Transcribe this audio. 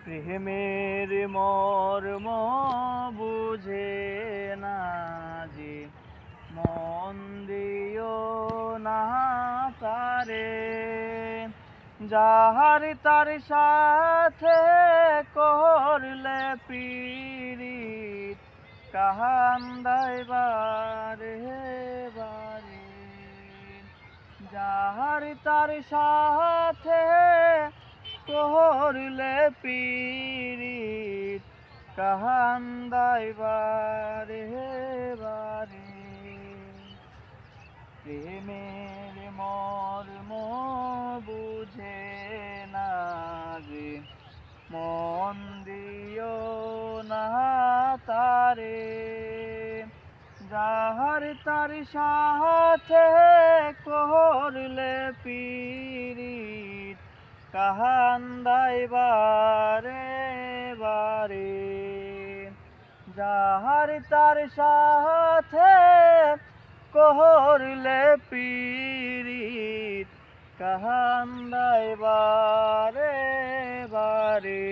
প্রেমের মর্ম বুঝে না যে মন দিও না তারে, যাহার তার সাথে করলে পীড়িত কাহান্দায় বারে বারে, যাহার তার সাথে করলে পীড়িত কাহান্দায় বারে বারে। প্রেমের মর্ম বুঝে না যে মন দিও না তারে, যাহার তার সাথে করলে পীড়িত কাহান্দায় বারে বারে, যাহার তার সাথে করলে পীড়িত কাহান্দায় বারে বারে।